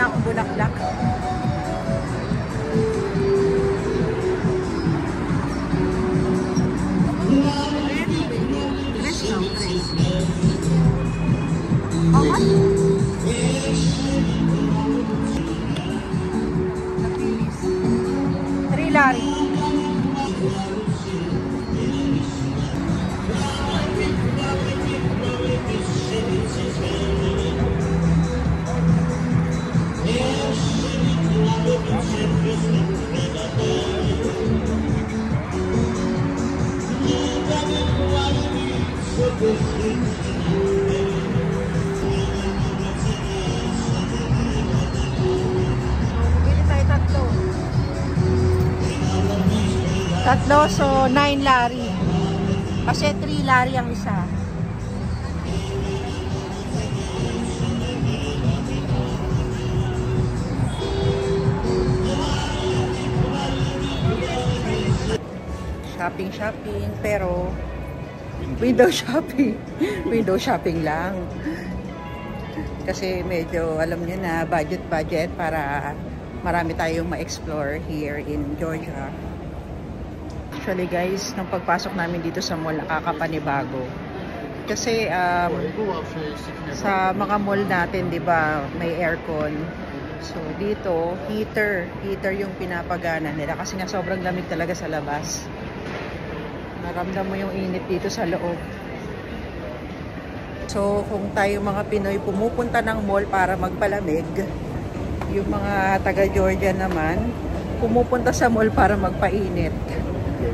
na akong bulaklak. Lari. Tatlo, so 9 lari. Kasi 3 lari ang isa. Shopping, pero window shopping. Window shopping lang. Kasi medyo alam niyo na budget para marami tayong ma-explore here in Georgia. Actually guys, nung pagpasok namin dito sa mall, nakakapanibago. Kasi sa mga mall natin, 'di ba, may aircon. So dito, heater yung pinapagana nila kasi nga sobrang lamig talaga sa labas. Naramdam mo yung init dito sa loob. So kung tayo mga Pinoy pumupunta ng mall para magpalamig, yung mga taga Georgia naman pumupunta sa mall para magpainit.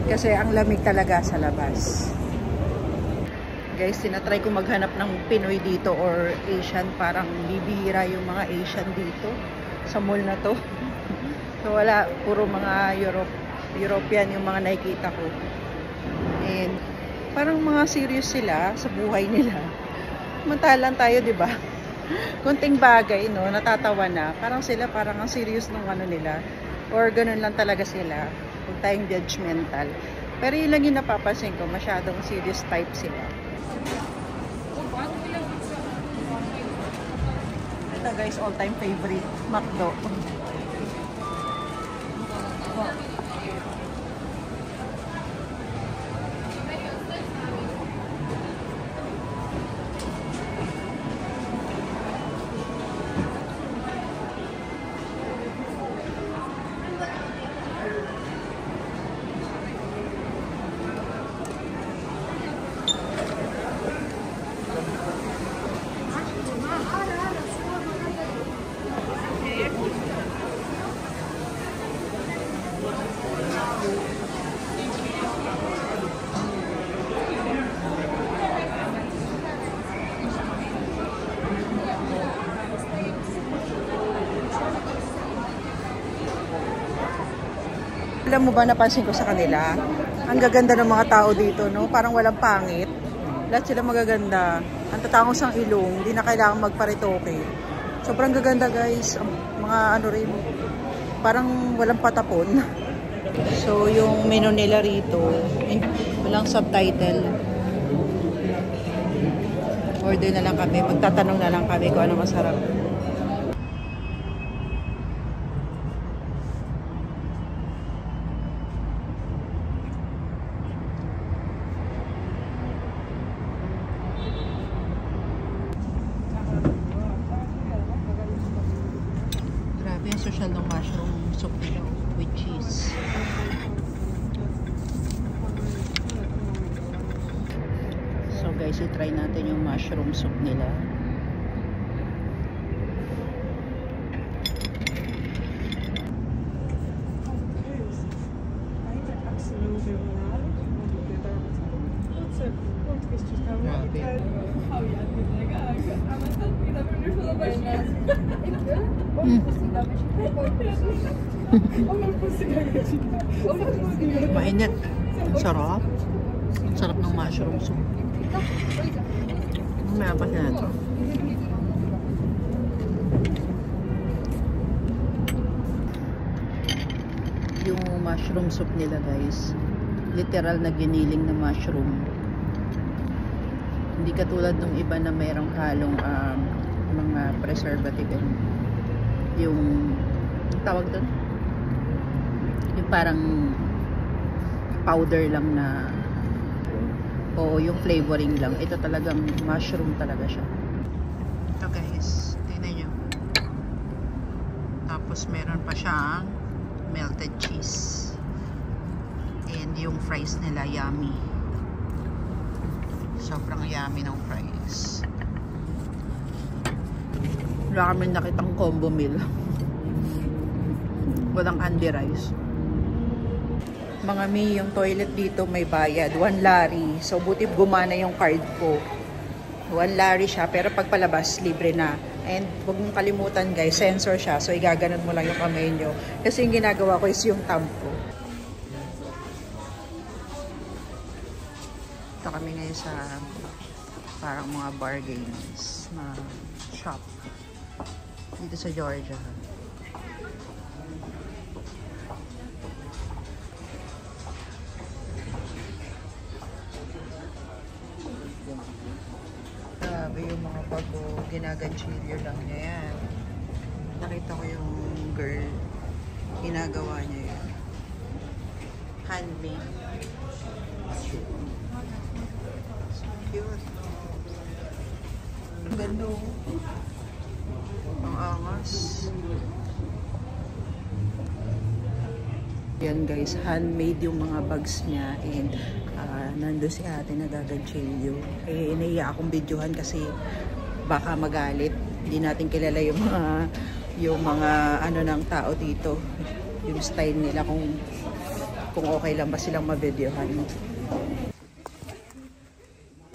Kasi ang lamig talaga sa labas. Guys, tinatry ko maghanap ng Pinoy dito or Asian. Parang bibihira yung mga Asian dito sa mall na to. So wala, puro mga European yung mga nakikita ko. And parang mga serious sila sa buhay nila. Mantalan tayo, 'di ba? Kunting bagay, no, natatawa na. Parang sila parang ang serious ng ano nila. Or ganun lang talaga sila. Huwag tayong judgmental. Pero yun lang yung napapansin ko, masyadong serious type sila. Ito guys, all-time favorite, McDo. Alam mo ba, napansin ko sa kanila, ang gaganda ng mga tao dito, no? Parang walang pangit. Lahat sila magaganda. Ang tatangos ang ilong, hindi na kailangan magparitoke. Sobrang gaganda guys. Mga ano rin, parang walang patapon. So yung menu nila rito, walang subtitle. Order na lang kami, magtatanong na lang kami kung ano masarap. Social ng mushroom soup nila with cheese. So guys, i-try natin yung mushroom soup nila. Mainit. Ang sarap. Ang sarap ng mushroom soup. Mamaya pa na ito. Yung mushroom soup nila guys, literal na giniling na mushroom. Hindi katulad ng iba na mayroong halong mga preservative. yung tawag doon, yung parang powder lang na, o yung flavoring lang. Ito talagang mushroom talaga siya. Ito guys, tingnan nyo. Tapos meron pa siyang melted cheese. And yung fries nila, yummy. Sobrang yummy ng fries. Wala kami nakitang combo meal. Walang Andy rice. Mga mi, yung toilet dito may bayad. 1 lari. So, buti gumana yung card ko. 1 lari siya, pero pagpalabas, libre na. And huwag mong kalimutan guys, sensor siya. So, igaganon mo lang yung kamay nyo. Kasi yung ginagawa ko is yung thumb ko. Ito kami ngayon sa parang mga bargains na shop dito sa Georgia. Grabe yung mga bago, ginaganchilyo lang niya yan. Nakita ko yung girl, ginagawa niya yan. Handmade. Cute. Ang ganda. Ang angas. Yan guys, handmade yung mga bags niya. And nandun si ate nagaganchilyo. Eh, naiya akong videohan kasi baka magalit. Hindi natin kilala yung mga ano ng tao dito. Yung style nila kung okay lang ba silang ma-videohan.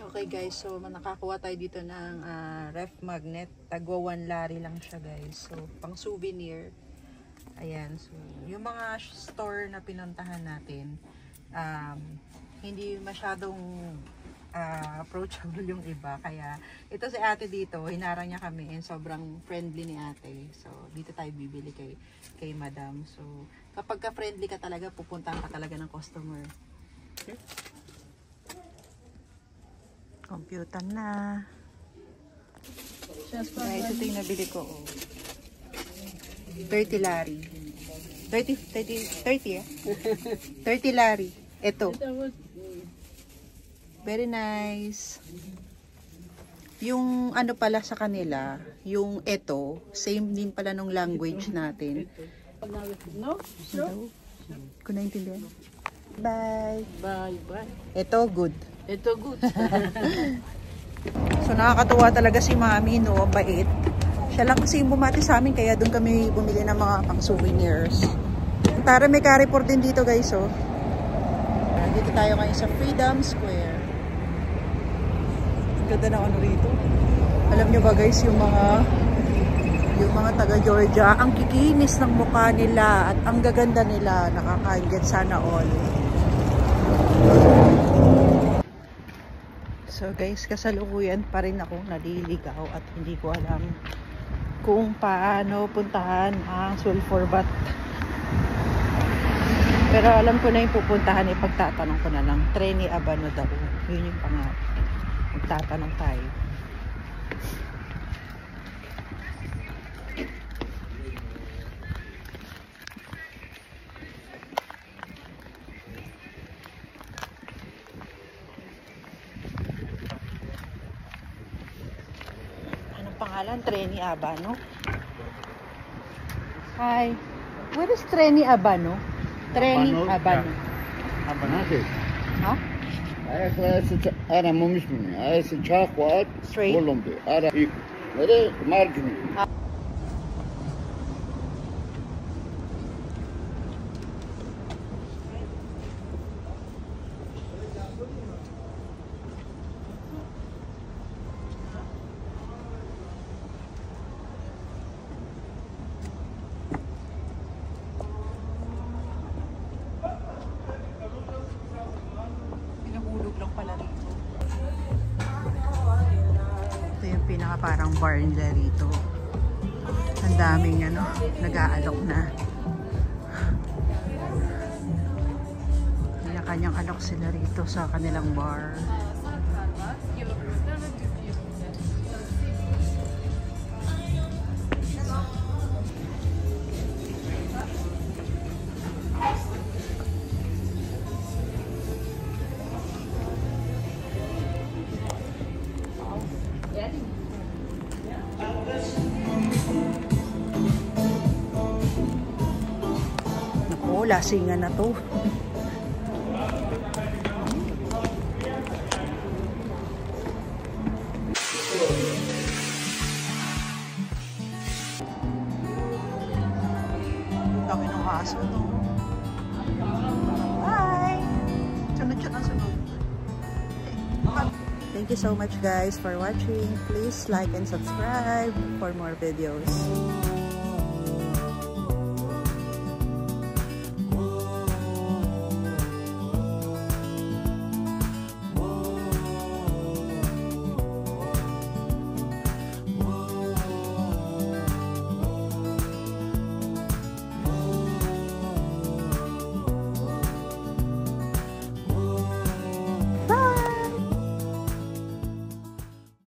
Okay guys, so nakakuha tayo dito ng ref magnet. Tagwa 1 lari lang siya guys. So pang souvenir. Ayan, so yung mga store na pinuntahan natin, hindi masyadong approachable yung iba. Kaya ito si ate dito, hinarang niya kami and sobrang friendly ni ate. So dito tayo bibili kay madam. So kapag ka-friendly ka talaga, pupuntahan ka talaga ng customer. Okay. Computer na. Guys, ito yung nabili ko. 30 lari. 30 eh? 30 lari. Ito. Very nice. Yung ano pala sa kanila, yung ito, same din pala nung language natin. No? Kung naintindihan. Bye. Bye. Bye. Ito, good. Ito, good. So, nakakatuwa talaga si Mami, no? Bait. Siya lang kasi yung bumati sa amin, kaya doon kami bumili ng mga pang souvenirs. Tara, may Carrefour din dito, guys, oh. Dito tayo ngayon sa Freedom Square. Ganda ng ano rito. Alam nyo ba, guys, yung mga taga Georgia, ang kikinis ng mukha nila at ang gaganda nila, nakakaingit sana all. So guys, kasalukuyan pa rin ako naliligaw at hindi ko alam kung paano puntahan ang Sulphur Bat. Pero alam ko na yung pupuntahan, ipagtatanong ko na lang. Treni Abano daw. Yun yung pangarap. Magtatanong tayo. Pangalan, Treni Abano. Hi. Where is Treni Abano? Treni Abano. Abano. Ha? أنا مو مش مني هاي شاكوات Straight. كولومبي أنا هذا مارجني Lang pala rito. Ito yung pinaka parang bar nila rito. Ang daming ano, nag-aalok na. Kanya-kanyang alok sila rito sa kanilang bar. lasingan na to. Laki ng aso to. Bye! Sunod siya ng sunod. Thank you so much guys for watching. Please like and subscribe for more videos.